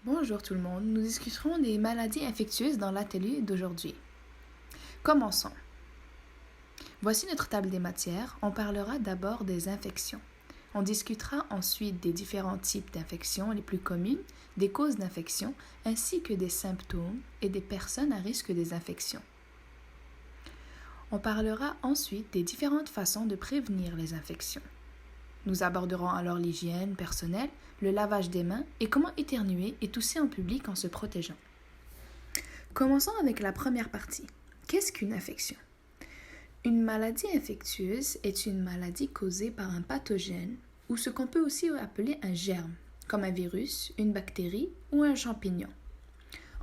Bonjour tout le monde, nous discuterons des maladies infectieuses dans l'atelier d'aujourd'hui. Commençons. Voici notre table des matières. On parlera d'abord des infections. On discutera ensuite des différents types d'infections les plus communes, des causes d'infection, ainsi que des symptômes et des personnes à risque des infections. On parlera ensuite des différentes façons de prévenir les infections. Nous aborderons alors l'hygiène personnelle, le lavage des mains et comment éternuer et tousser en public en se protégeant. Commençons avec la première partie. Qu'est-ce qu'une infection? Une maladie infectieuse est une maladie causée par un pathogène ou ce qu'on peut aussi appeler un germe, comme un virus, une bactérie ou un champignon.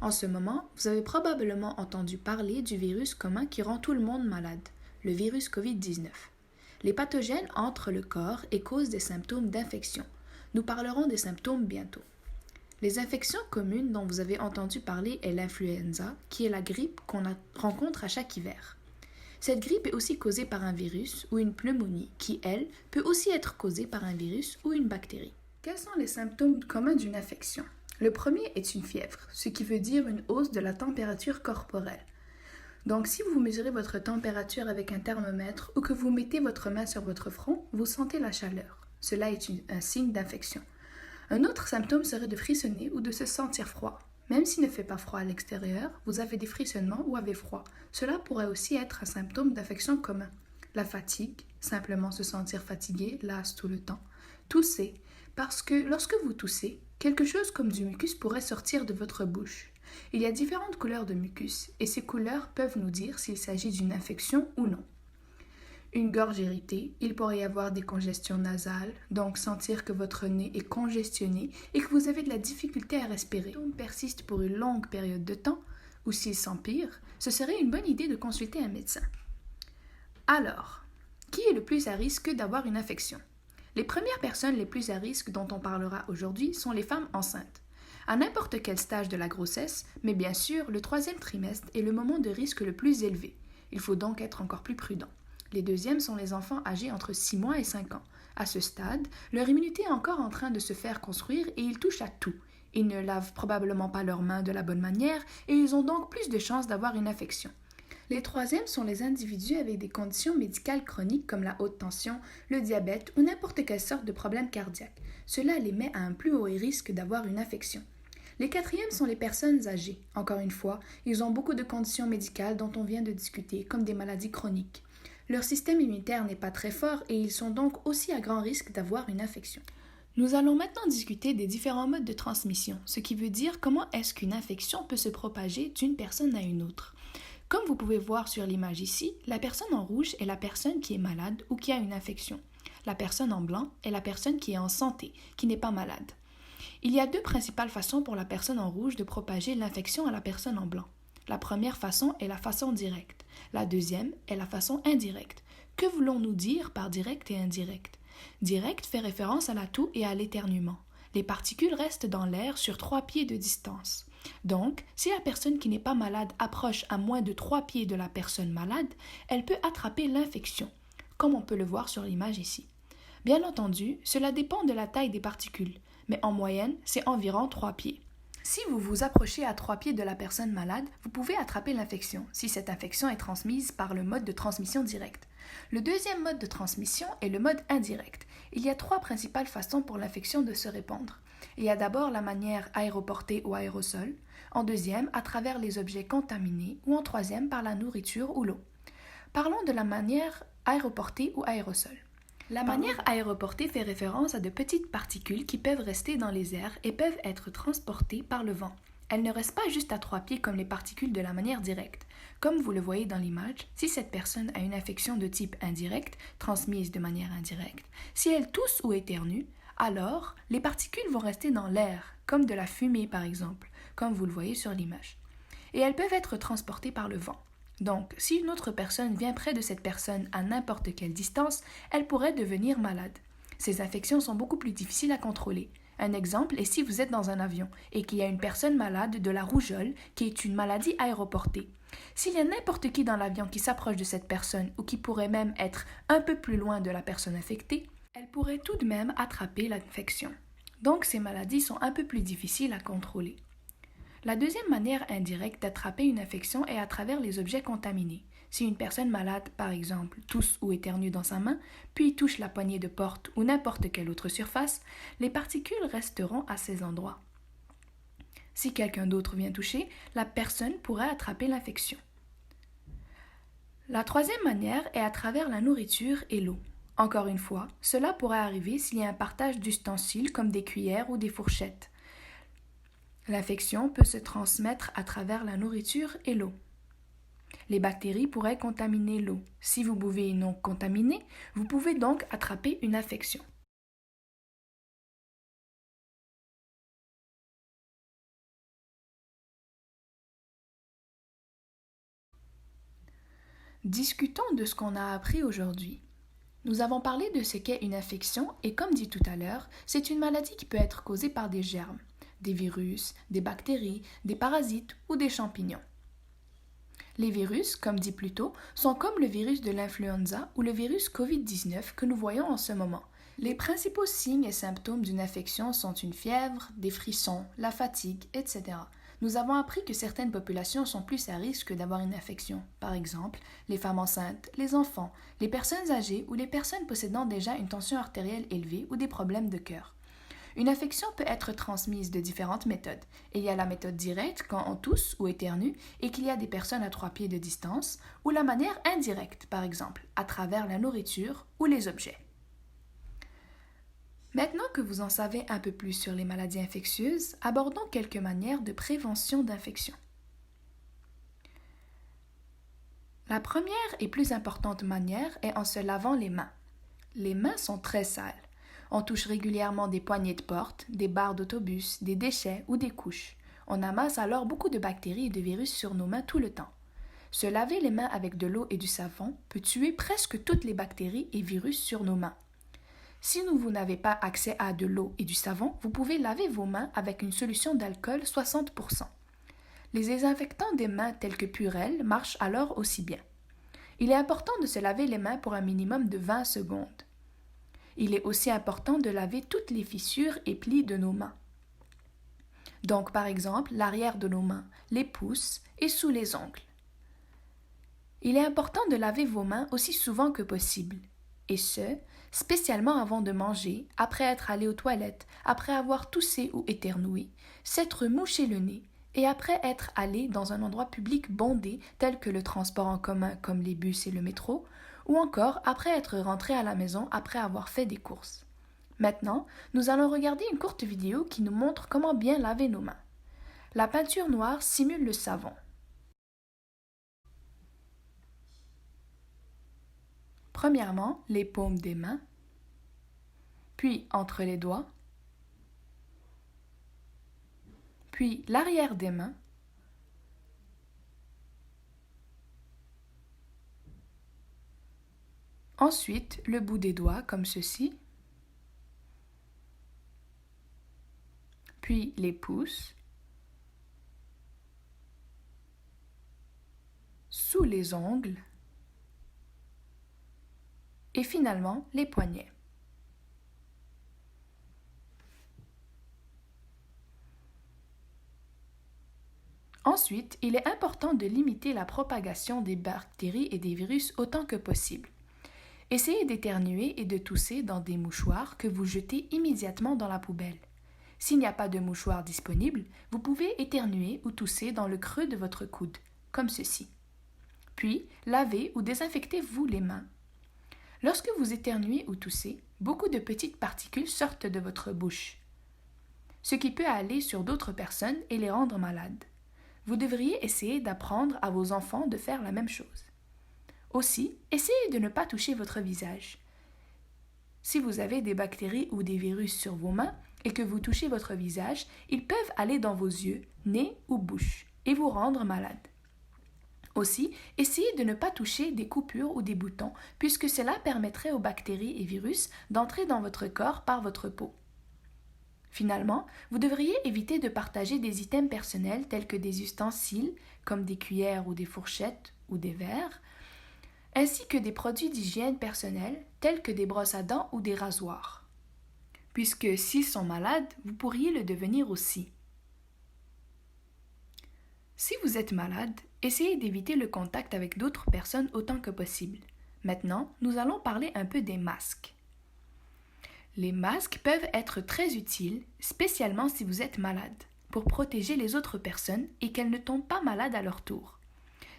En ce moment, vous avez probablement entendu parler du virus commun qui rend tout le monde malade, le virus COVID-19. Les pathogènes entrent le corps et causent des symptômes d'infection. Nous parlerons des symptômes bientôt. Les infections communes dont vous avez entendu parler est l'influenza, qui est la grippe qu'on rencontre à chaque hiver. Cette grippe est aussi causée par un virus ou une pneumonie, qui, elle, peut aussi être causée par un virus ou une bactérie. Quels sont les symptômes communs d'une infection? Le premier est une fièvre, ce qui veut dire une hausse de la température corporelle. Donc, si vous mesurez votre température avec un thermomètre ou que vous mettez votre main sur votre front, vous sentez la chaleur. Cela est un signe d'infection. Un autre symptôme serait de frissonner ou de se sentir froid. Même s'il ne fait pas froid à l'extérieur, vous avez des frissonnements ou avez froid. Cela pourrait aussi être un symptôme d'infection commun. La fatigue, simplement se sentir fatigué, las tout le temps. Tousser, parce que lorsque vous toussez, quelque chose comme du mucus pourrait sortir de votre bouche. Il y a différentes couleurs de mucus et ces couleurs peuvent nous dire s'il s'agit d'une infection ou non. Une gorge irritée, il pourrait y avoir des congestions nasales, donc sentir que votre nez est congestionné et que vous avez de la difficulté à respirer. Si le symptôme persiste pour une longue période de temps, ou s'il s'empire, ce serait une bonne idée de consulter un médecin. Alors, qui est le plus à risque d'avoir une infection? Les premières personnes les plus à risque dont on parlera aujourd'hui sont les femmes enceintes. À n'importe quel stage de la grossesse, mais bien sûr, le troisième trimestre est le moment de risque le plus élevé. Il faut donc être encore plus prudent. Les deuxièmes sont les enfants âgés entre 6 mois et 5 ans. À ce stade, leur immunité est encore en train de se faire construire et ils touchent à tout. Ils ne lavent probablement pas leurs mains de la bonne manière et ils ont donc plus de chances d'avoir une infection. Les troisièmes sont les individus avec des conditions médicales chroniques comme la haute tension, le diabète ou n'importe quelle sorte de problème cardiaque. Cela les met à un plus haut risque d'avoir une infection. Les quatrièmes sont les personnes âgées. Encore une fois, ils ont beaucoup de conditions médicales dont on vient de discuter, comme des maladies chroniques. Leur système immunitaire n'est pas très fort et ils sont donc aussi à grand risque d'avoir une infection. Nous allons maintenant discuter des différents modes de transmission, ce qui veut dire comment est-ce qu'une infection peut se propager d'une personne à une autre. Comme vous pouvez voir sur l'image ici, la personne en rouge est la personne qui est malade ou qui a une infection. La personne en blanc est la personne qui est en santé, qui n'est pas malade. Il y a deux principales façons pour la personne en rouge de propager l'infection à la personne en blanc. La première façon est la façon directe. La deuxième est la façon indirecte. Que voulons-nous dire par direct et indirect? Direct fait référence à la toux et à l'éternuement. Les particules restent dans l'air sur 3 pieds de distance. Donc, si la personne qui n'est pas malade approche à moins de 3 pieds de la personne malade, elle peut attraper l'infection, comme on peut le voir sur l'image ici. Bien entendu, cela dépend de la taille des particules, mais en moyenne, c'est environ 3 pieds. Si vous vous approchez à 3 pieds de la personne malade, vous pouvez attraper l'infection, si cette infection est transmise par le mode de transmission direct. Le deuxième mode de transmission est le mode indirect. Il y a 3 principales façons pour l'infection de se répandre. Il y a d'abord la manière aéroportée ou aérosol, en deuxième à travers les objets contaminés ou en troisième par la nourriture ou l'eau. Parlons de la manière aéroportée ou aérosol. La manière aéroportée fait référence à de petites particules qui peuvent rester dans les airs et peuvent être transportées par le vent. Elles ne restent pas juste à 3 pieds comme les particules de la manière directe. Comme vous le voyez dans l'image, si cette personne a une infection de type indirect, transmise de manière indirecte, si elle tousse ou éternue, alors les particules vont rester dans l'air, comme de la fumée par exemple, comme vous le voyez sur l'image. Et elles peuvent être transportées par le vent. Donc, si une autre personne vient près de cette personne à n'importe quelle distance, elle pourrait devenir malade. Ces infections sont beaucoup plus difficiles à contrôler. Un exemple est si vous êtes dans un avion et qu'il y a une personne malade de la rougeole, qui est une maladie aéroportée. S'il y a n'importe qui dans l'avion qui s'approche de cette personne ou qui pourrait même être un peu plus loin de la personne infectée, elle pourrait tout de même attraper l'infection. Donc ces maladies sont un peu plus difficiles à contrôler. La deuxième manière indirecte d'attraper une infection est à travers les objets contaminés. Si une personne malade, par exemple, tousse ou éternue dans sa main, puis touche la poignée de porte ou n'importe quelle autre surface, les particules resteront à ces endroits. Si quelqu'un d'autre vient toucher, la personne pourrait attraper l'infection. La troisième manière est à travers la nourriture et l'eau. Encore une fois, cela pourrait arriver s'il y a un partage d'ustensiles comme des cuillères ou des fourchettes. L'infection peut se transmettre à travers la nourriture et l'eau. Les bactéries pourraient contaminer l'eau. Si vous buvez une eau contaminée, vous pouvez donc attraper une infection. Discutons de ce qu'on a appris aujourd'hui. Nous avons parlé de ce qu'est une infection et comme dit tout à l'heure, c'est une maladie qui peut être causée par des germes, des virus, des bactéries, des parasites ou des champignons. Les virus, comme dit plus tôt, sont comme le virus de l'influenza ou le virus COVID-19 que nous voyons en ce moment. Les principaux signes et symptômes d'une infection sont une fièvre, des frissons, la fatigue, etc. Nous avons appris que certaines populations sont plus à risque d'avoir une infection. Par exemple, les femmes enceintes, les enfants, les personnes âgées ou les personnes possédant déjà une tension artérielle élevée ou des problèmes de cœur. Une infection peut être transmise de différentes méthodes. Il y a la méthode directe quand on tousse ou éternue et qu'il y a des personnes à 3 pieds de distance, ou la manière indirecte, par exemple, à travers la nourriture ou les objets. Maintenant que vous en savez un peu plus sur les maladies infectieuses, abordons quelques manières de prévention d'infection. La première et plus importante manière est en se lavant les mains. Les mains sont très sales. On touche régulièrement des poignées de porte, des barres d'autobus, des déchets ou des couches. On amasse alors beaucoup de bactéries et de virus sur nos mains tout le temps. Se laver les mains avec de l'eau et du savon peut tuer presque toutes les bactéries et virus sur nos mains. Si vous n'avez pas accès à de l'eau et du savon, vous pouvez laver vos mains avec une solution d'alcool 60%. Les désinfectants des mains tels que Purell marchent alors aussi bien. Il est important de se laver les mains pour un minimum de 20 secondes. Il est aussi important de laver toutes les fissures et plis de nos mains. Donc, par exemple, l'arrière de nos mains, les pouces et sous les ongles. Il est important de laver vos mains aussi souvent que possible, et ce, spécialement avant de manger, après être allé aux toilettes, après avoir toussé ou éternué, s'être mouché le nez, et après être allé dans un endroit public bondé tel que le transport en commun comme les bus et le métro, ou encore après être rentré à la maison après avoir fait des courses. Maintenant, nous allons regarder une courte vidéo qui nous montre comment bien laver nos mains. La peinture noire simule le savon. Premièrement, les paumes des mains, puis entre les doigts, puis l'arrière des mains, ensuite le bout des doigts comme ceci, puis les pouces, sous les ongles et finalement les poignets. Ensuite, il est important de limiter la propagation des bactéries et des virus autant que possible. Essayez d'éternuer et de tousser dans des mouchoirs que vous jetez immédiatement dans la poubelle. S'il n'y a pas de mouchoir disponible, vous pouvez éternuer ou tousser dans le creux de votre coude, comme ceci. Puis, lavez ou désinfectez-vous les mains. Lorsque vous éternuez ou toussez, beaucoup de petites particules sortent de votre bouche, ce qui peut aller sur d'autres personnes et les rendre malades. Vous devriez essayer d'apprendre à vos enfants de faire la même chose. Aussi, essayez de ne pas toucher votre visage. Si vous avez des bactéries ou des virus sur vos mains et que vous touchez votre visage, ils peuvent aller dans vos yeux, nez ou bouche et vous rendre malade. Aussi, essayez de ne pas toucher des coupures ou des boutons puisque cela permettrait aux bactéries et virus d'entrer dans votre corps par votre peau. Finalement, vous devriez éviter de partager des items personnels tels que des ustensiles comme des cuillères ou des fourchettes ou des verres, ainsi que des produits d'hygiène personnelle tels que des brosses à dents ou des rasoirs. puisque s'ils sont malades, vous pourriez le devenir aussi. Si vous êtes malade, essayez d'éviter le contact avec d'autres personnes autant que possible. Maintenant, nous allons parler un peu des masques. Les masques peuvent être très utiles, spécialement si vous êtes malade, pour protéger les autres personnes et qu'elles ne tombent pas malades à leur tour.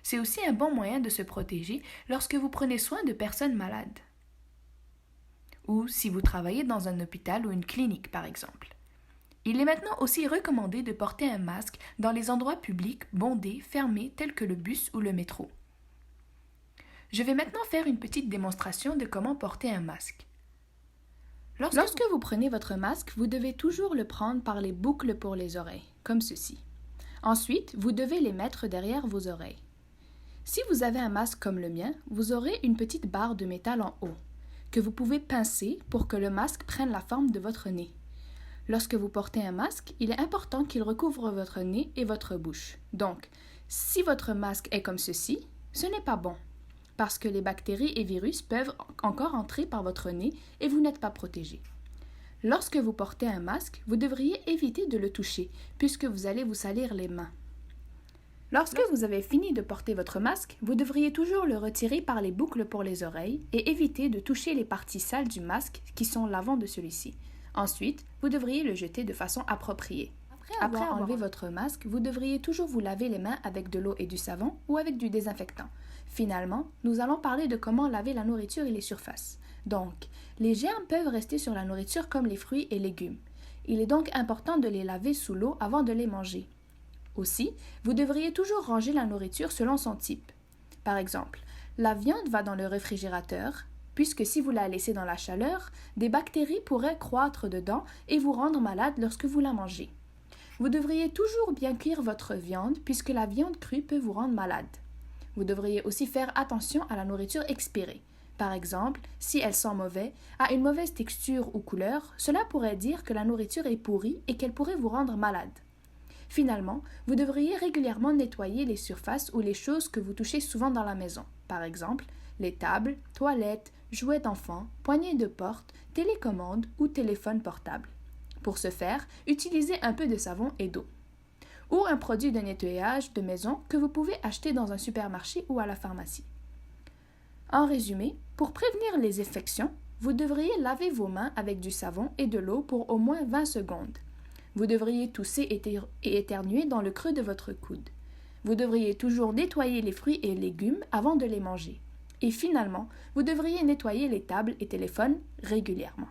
C'est aussi un bon moyen de se protéger lorsque vous prenez soin de personnes malades. Ou si vous travaillez dans un hôpital ou une clinique, par exemple. Il est maintenant aussi recommandé de porter un masque dans les endroits publics bondés, fermés, tels que le bus ou le métro. Je vais maintenant faire une petite démonstration de comment porter un masque. Lorsque vous prenez votre masque, vous devez toujours le prendre par les boucles pour les oreilles, comme ceci. Ensuite, vous devez les mettre derrière vos oreilles. Si vous avez un masque comme le mien, vous aurez une petite barre de métal en haut, que vous pouvez pincer pour que le masque prenne la forme de votre nez. Lorsque vous portez un masque, il est important qu'il recouvre votre nez et votre bouche. Donc, si votre masque est comme ceci, ce n'est pas bon, parce que les bactéries et virus peuvent encore entrer par votre nez et vous n'êtes pas protégé. Lorsque vous portez un masque, vous devriez éviter de le toucher, puisque vous allez vous salir les mains. Lorsque vous avez fini de porter votre masque, vous devriez toujours le retirer par les boucles pour les oreilles et éviter de toucher les parties sales du masque qui sont l'avant de celui-ci. Ensuite, vous devriez le jeter de façon appropriée. Après avoir enlevé votre masque, vous devriez toujours vous laver les mains avec de l'eau et du savon ou avec du désinfectant. Finalement, nous allons parler de comment laver la nourriture et les surfaces. Donc, les germes peuvent rester sur la nourriture comme les fruits et légumes. Il est donc important de les laver sous l'eau avant de les manger. Aussi, vous devriez toujours ranger la nourriture selon son type. Par exemple, la viande va dans le réfrigérateur, puisque si vous la laissez dans la chaleur, des bactéries pourraient croître dedans et vous rendre malade lorsque vous la mangez. Vous devriez toujours bien cuire votre viande, puisque la viande crue peut vous rendre malade. Vous devriez aussi faire attention à la nourriture expirée. Par exemple, si elle sent mauvais, a une mauvaise texture ou couleur, cela pourrait dire que la nourriture est pourrie et qu'elle pourrait vous rendre malade. Finalement, vous devriez régulièrement nettoyer les surfaces ou les choses que vous touchez souvent dans la maison. Par exemple, les tables, toilettes, jouets d'enfants, poignées de porte, télécommande ou téléphone portable. Pour ce faire, utilisez un peu de savon et d'eau. Ou un produit de nettoyage de maison que vous pouvez acheter dans un supermarché ou à la pharmacie. En résumé, pour prévenir les infections, vous devriez laver vos mains avec du savon et de l'eau pour au moins 20 secondes. Vous devriez tousser et éternuer dans le creux de votre coude. Vous devriez toujours nettoyer les fruits et légumes avant de les manger. Et finalement, vous devriez nettoyer les tables et téléphones régulièrement.